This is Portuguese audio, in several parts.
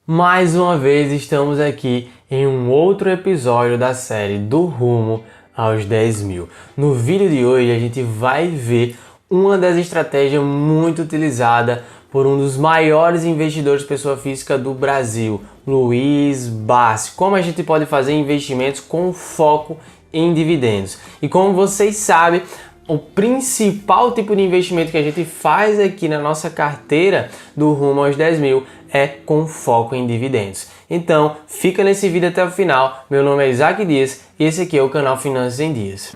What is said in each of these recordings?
Mais uma vez estamos aqui em um outro episódio da série do Rumo aos 10 mil. No vídeo de hoje a gente vai ver uma das estratégias muito utilizada por um dos maiores investidores de pessoa física do Brasil, Luiz Bassi. Como a gente pode fazer investimentos com foco em dividendos. E como vocês sabem, o principal tipo de investimento que a gente faz aqui na nossa carteira do Rumo aos 10 mil é com foco em dividendos. Então, fica nesse vídeo até o final. Meu nome é Isaac Dias e esse aqui é o canal Finanças em Dias.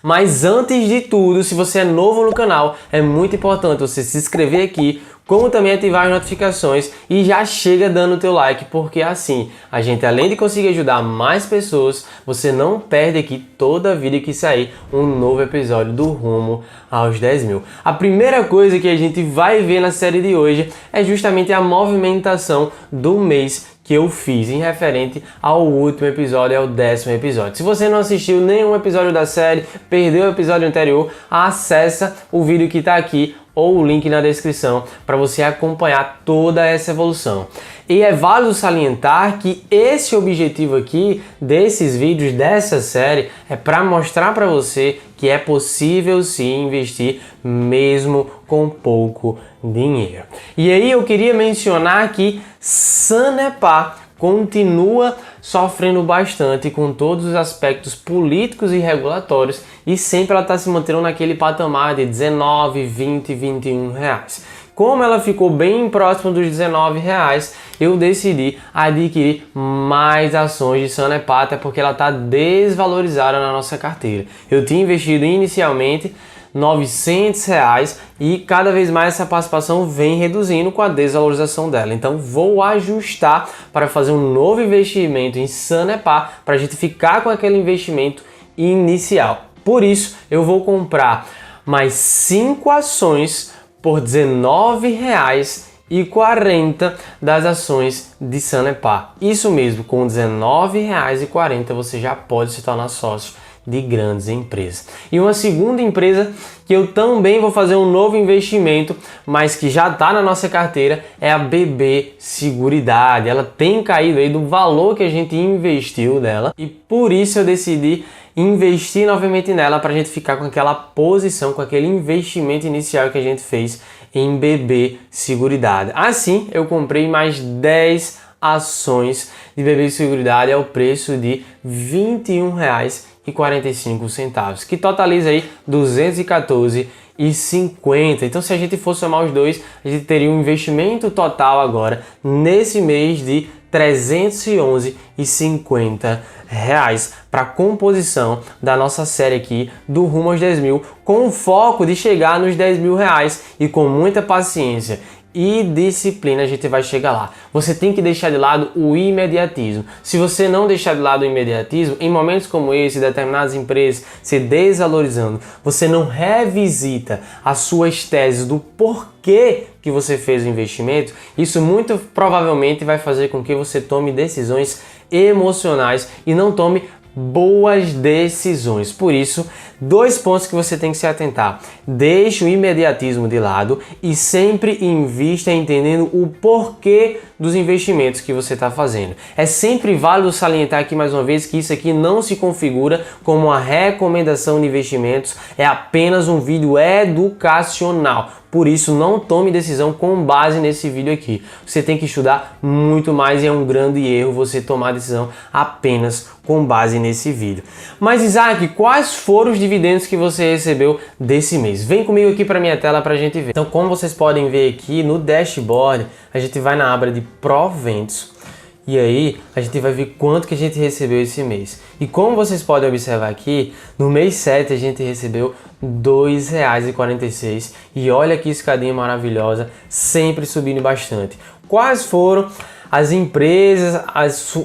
Mas antes de tudo, se você é novo no canal, é muito importante você se inscrever aqui, como também ativar as notificações e já chega dando o teu like, porque assim, a gente além de conseguir ajudar mais pessoas, você não perde aqui toda vida que sair um novo episódio do Rumo aos 10 mil. A primeira coisa que a gente vai ver na série de hoje é justamente a movimentação do mês que eu fiz em referente ao último episódio, ao 10º episódio. Se você não assistiu nenhum episódio da série, perdeu o episódio anterior, acessa o vídeo que está aqui ou o link na descrição para você acompanhar toda essa evolução. E é válido salientar que esse objetivo aqui desses vídeos, dessa série, é para mostrar para você que é possível sim investir mesmo com pouco dinheiro. E aí eu queria mencionar que Sanepar continua sofrendo bastante com todos os aspectos políticos e regulatórios e sempre ela está se mantendo naquele patamar de 19, 20, 21 reais. Como ela ficou bem próxima dos 19 reais, eu decidi adquirir mais ações de Sanepar, até porque ela está desvalorizada na nossa carteira. Eu tinha investido inicialmente R$900 e cada vez mais essa participação vem reduzindo com a desvalorização dela. Então vou ajustar para fazer um novo investimento em Sanepar para a gente ficar com aquele investimento inicial. Por isso eu vou comprar mais 5 ações por R$19,40 das ações de Sanepar. Isso mesmo, com R$19,40 você já pode se tornar sócio de grandes empresas. E uma segunda empresa que eu também vou fazer um novo investimento, mas que já está na nossa carteira, é a BB Seguridade. Ela tem caído aí do valor que a gente investiu nela e por isso eu decidi investir novamente nela para a gente ficar com aquela posição, com aquele investimento inicial que a gente fez em BB Seguridade. Assim, eu comprei mais 10 ações de BB Seguridade ao preço de R$21,45, que totaliza aí R$214,50. Então, se a gente for somar os dois, a gente teria um investimento total agora nesse mês de R$311,50 para a composição da nossa série aqui do Rumo aos 10 mil, com o foco de chegar nos 10 mil reais e com muita paciência e disciplina a gente vai chegar lá. Você tem que deixar de lado o imediatismo. Se você não deixar de lado o imediatismo, em momentos como esse, determinadas empresas se desvalorizando, você não revisita as suas teses do porquê que você fez o investimento, isso muito provavelmente vai fazer com que você tome decisões emocionais e não tome boas decisões. Por isso, 2 pontos que você tem que se atentar: deixe o imediatismo de lado e sempre invista entendendo o porquê dos investimentos que você está fazendo. É sempre válido salientar aqui mais uma vez que isso aqui não se configura como uma recomendação de investimentos, é apenas um vídeo educacional. Por isso, não tome decisão com base nesse vídeo aqui. Você tem que estudar muito mais e é um grande erro você tomar decisão apenas com base nesse vídeo. Mas Isaac, quais foram os dividendos que você recebeu desse mês? Vem comigo aqui para minha tela para a gente ver. Então, como vocês podem ver aqui no dashboard, a gente vai na aba de proventos. E aí, a gente vai ver quanto que a gente recebeu esse mês. E como vocês podem observar aqui, no mês 7 a gente recebeu R$2,46. E olha que escadinha maravilhosa, sempre subindo bastante. Quais foram as empresas,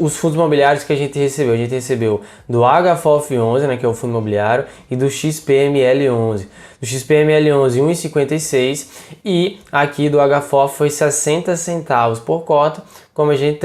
os fundos imobiliários que a gente recebeu? A gente recebeu do HFOF11, né, que é o fundo imobiliário, e do XPML11. Do XPML11, 1,56, e aqui do HFOF foi 60 centavos por cota. Como a gente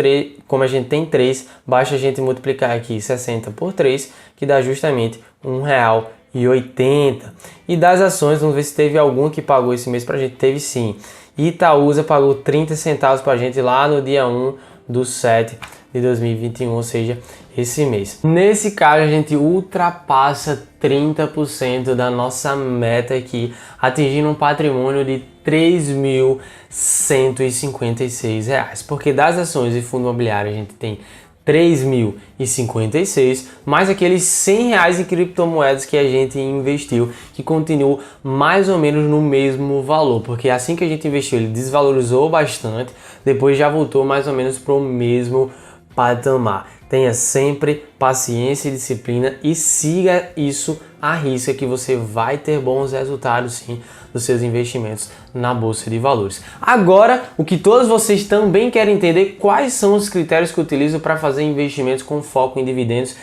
tem 3, basta a gente multiplicar aqui 60 por 3, que dá justamente R$1,50. E das ações, vamos ver se teve algum que pagou esse mês pra gente. Teve sim. Itaúsa pagou 30 centavos pra gente lá no dia 1/7 de 2021, ou seja, esse mês. Nesse caso, a gente ultrapassa 30% da nossa meta aqui, atingindo um patrimônio de R$ 3.156, porque das ações e fundo imobiliário a gente tem 3.056, mais aqueles R$ 100 em criptomoedas que a gente investiu, que continuou mais ou menos no mesmo valor, porque assim que a gente investiu ele desvalorizou bastante, depois já voltou mais ou menos para o mesmo patamar. Tenha sempre paciência e disciplina e siga isso à risca, que você vai ter bons resultados sim dos seus investimentos na Bolsa de Valores. Agora, o que todos vocês também querem entender, quais são os critérios que eu utilizo para fazer investimentos com foco em dividendos,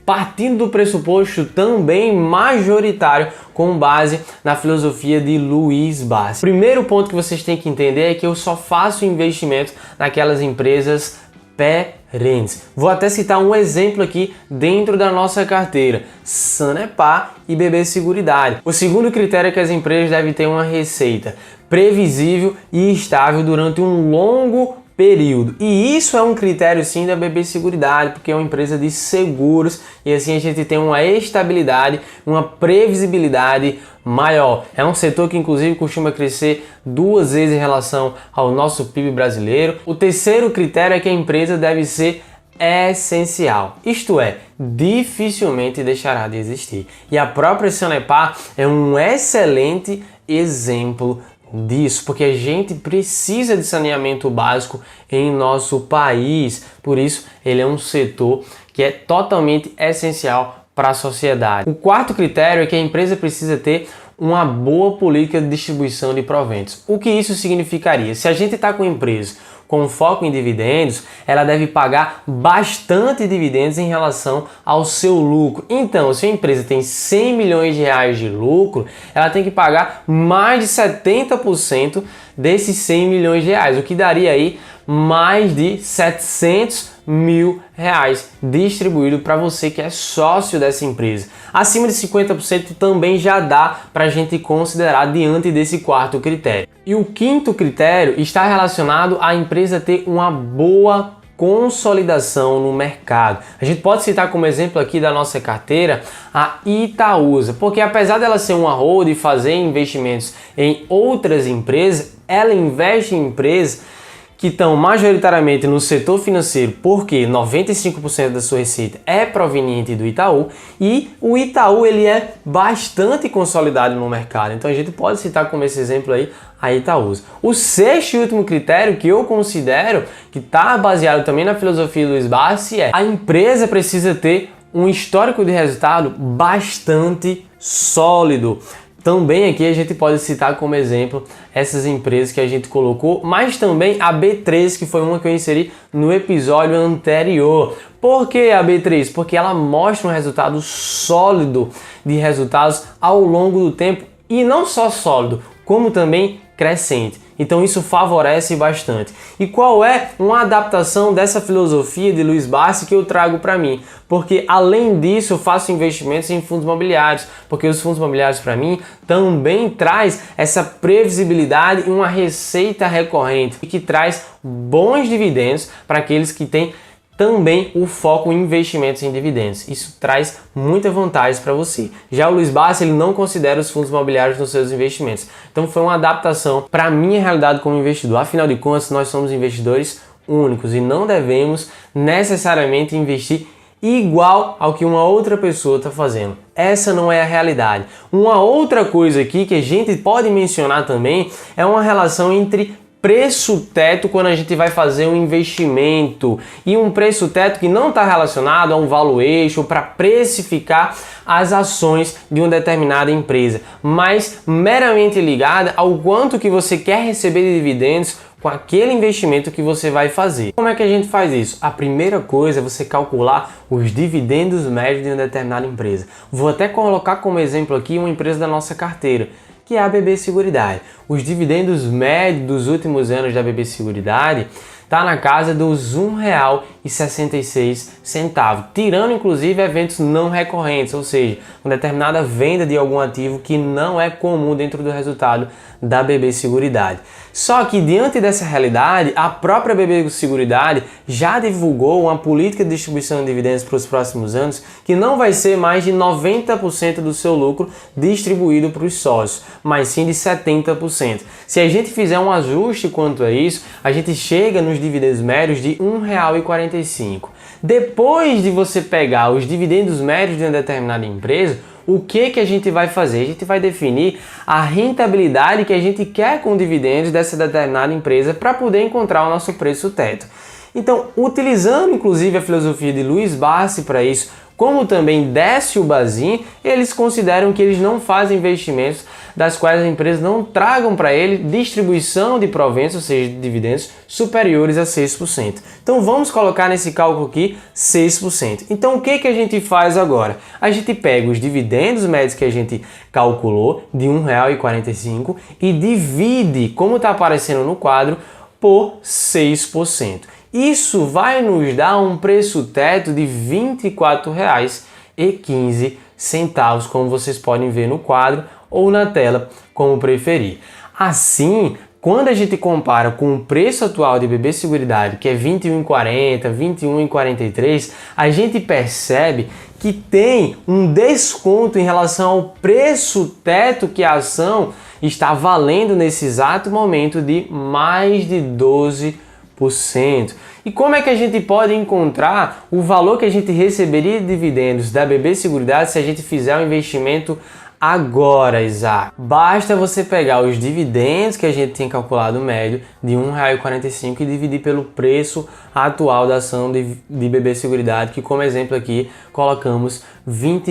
partindo do pressuposto também majoritário com base na filosofia de Luiz Barsi. Primeiro ponto que vocês têm que entender é que eu só faço investimentos naquelas empresas perenes. Vou até citar um exemplo aqui dentro da nossa carteira: Sanepar e BB Seguridade. O segundo critério é que as empresas devem ter uma receita previsível e estável durante um longo período. E isso é um critério sim da BB Seguridade, porque é uma empresa de seguros e assim a gente tem uma estabilidade, uma previsibilidade maior. É um setor que inclusive costuma crescer 2 vezes em relação ao nosso PIB brasileiro. O terceiro critério é que a empresa deve ser essencial, isto é, dificilmente deixará de existir. E a própria Sanepar é um excelente exemplo disso, porque a gente precisa de saneamento básico em nosso país, por isso ele é um setor que é totalmente essencial para a sociedade. O quarto critério é que a empresa precisa ter uma boa política de distribuição de proventos. O que isso significaria? Se a gente está com empresa com foco em dividendos, ela deve pagar bastante dividendos em relação ao seu lucro. Então, se a empresa tem 100 milhões de reais de lucro, ela tem que pagar mais de 70% desses 100 milhões de reais, o que daria aí mais de 700 mil reais distribuído para você que é sócio dessa empresa. Acima de 50% também já dá para a gente considerar diante desse quarto critério. E o quinto critério está relacionado à empresa ter uma boa consolidação no mercado. A gente pode citar como exemplo aqui da nossa carteira a Itaúsa, porque apesar dela ser uma holding e fazer investimentos em outras empresas, ela investe em empresas que estão majoritariamente no setor financeiro, porque 95% da sua receita é proveniente do Itaú, e o Itaú ele é bastante consolidado no mercado. Então a gente pode citar como esse exemplo aí a Itaúsa. O sexto e último critério que eu considero que está baseado também na filosofia do Luiz Barsi é: a empresa precisa ter um histórico de resultado bastante sólido. Também aqui a gente pode citar como exemplo essas empresas que a gente colocou, mas também a B3, que foi uma que eu inseri no episódio anterior. Por que a B3? Porque ela mostra um resultado sólido de resultados ao longo do tempo, e não só sólido, como também crescente. Então isso favorece bastante. E qual é uma adaptação dessa filosofia de Luiz Barsi que eu trago para mim? Porque além disso eu faço investimentos em fundos imobiliários, porque os fundos imobiliários para mim também traz essa previsibilidade e uma receita recorrente e que traz bons dividendos para aqueles que têm também o foco em investimentos em dividendos. Isso traz muita vantagem para você. Já o Luiz Barsi, ele não considera os fundos imobiliários nos seus investimentos. Então foi uma adaptação para a minha realidade como investidor. Afinal de contas, nós somos investidores únicos e não devemos necessariamente investir igual ao que uma outra pessoa está fazendo. Essa não é a realidade. Uma outra coisa aqui que a gente pode mencionar também é uma relação entre preço teto quando a gente vai fazer um investimento, e um preço teto que não está relacionado a um valuation para precificar as ações de uma determinada empresa, mas meramente ligada ao quanto que você quer receber de dividendos com aquele investimento que você vai fazer. Como é que a gente faz isso? A primeira coisa é você calcular os dividendos médios de uma determinada empresa. Vou até colocar como exemplo aqui uma empresa da nossa carteira, que é a BB Seguridade. Os dividendos médios dos últimos anos da BB Seguridade está na casa dos R$ 1,66, tirando inclusive eventos não recorrentes, ou seja, uma determinada venda de algum ativo que não é comum dentro do resultado da BB Seguridade. Só que diante dessa realidade, a própria BB Seguridade já divulgou uma política de distribuição de dividendos para os próximos anos que não vai ser mais de 90% do seu lucro distribuído para os sócios, mas sim de 70%. Se a gente fizer um ajuste quanto a isso, a gente chega nos dividendos médios de R$ 1,45. Depois de você pegar os dividendos médios de uma determinada empresa, o que a gente vai fazer? A gente vai definir a rentabilidade que a gente quer com dividendos dessa determinada empresa para poder encontrar o nosso preço teto. Então, utilizando inclusive a filosofia de Luiz Barsi para isso, como também Décio Bazin, eles consideram que eles não fazem investimentos das quais as empresas não tragam para ele distribuição de proventos, ou seja, de dividendos, superiores a 6%. Então vamos colocar nesse cálculo aqui 6%. Então o que a gente faz agora? A gente pega os dividendos médios que a gente calculou de R$ 1,45 e divide, como está aparecendo no quadro, por 6%. Isso vai nos dar um preço teto de R$ 24,15, como vocês podem ver no quadro ou na tela, como preferir. Assim, quando a gente compara com o preço atual de BB Seguridade, que é R$ 21,40, R$ 21,43, a gente percebe que tem um desconto em relação ao preço teto que a ação está valendo nesse exato momento de mais de 12%. E como é que a gente pode encontrar o valor que a gente receberia de dividendos da BB Seguridade se a gente fizer um investimento agora, Isaac? Basta você pegar os dividendos que a gente tem calculado médio de R$ 1,45 e dividir pelo preço atual da ação de BB Seguridade, que como exemplo aqui colocamos R$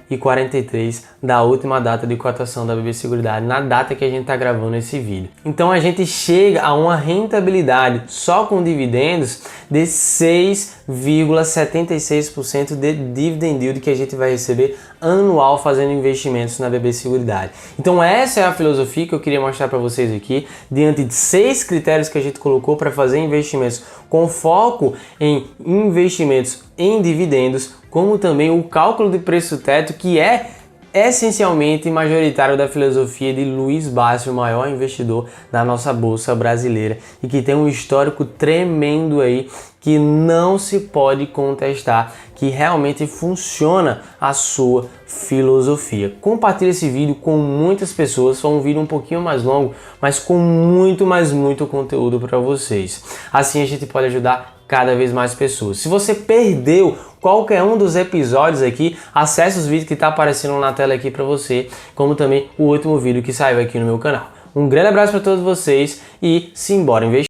21,43 da última data de cotação da BB Seguridade, na data que a gente está gravando esse vídeo. Então a gente chega a uma rentabilidade só com dividendos de 6,76% de dividend yield que a gente vai receber anual fazendo investimentos na BB Seguridade. Então essa é a filosofia que eu queria mostrar para vocês aqui, diante de 6 critérios que a gente colocou para fazer investimentos com foco em investimentos em dividendos, como também o cálculo de preço teto, que é essencialmente majoritário da filosofia de Luiz Barsi, o maior investidor da nossa bolsa brasileira e que tem um histórico tremendo aí que não se pode contestar, que realmente funciona a sua filosofia. Compartilhe esse vídeo com muitas pessoas, foi um vídeo um pouquinho mais longo, mas com muito conteúdo para vocês. Assim a gente pode ajudar cada vez mais pessoas. Se você perdeu qualquer um dos episódios aqui, acesse os vídeos que está aparecendo na tela aqui para você, como também o último vídeo que saiu aqui no meu canal. Um grande abraço para todos vocês e simbora investir!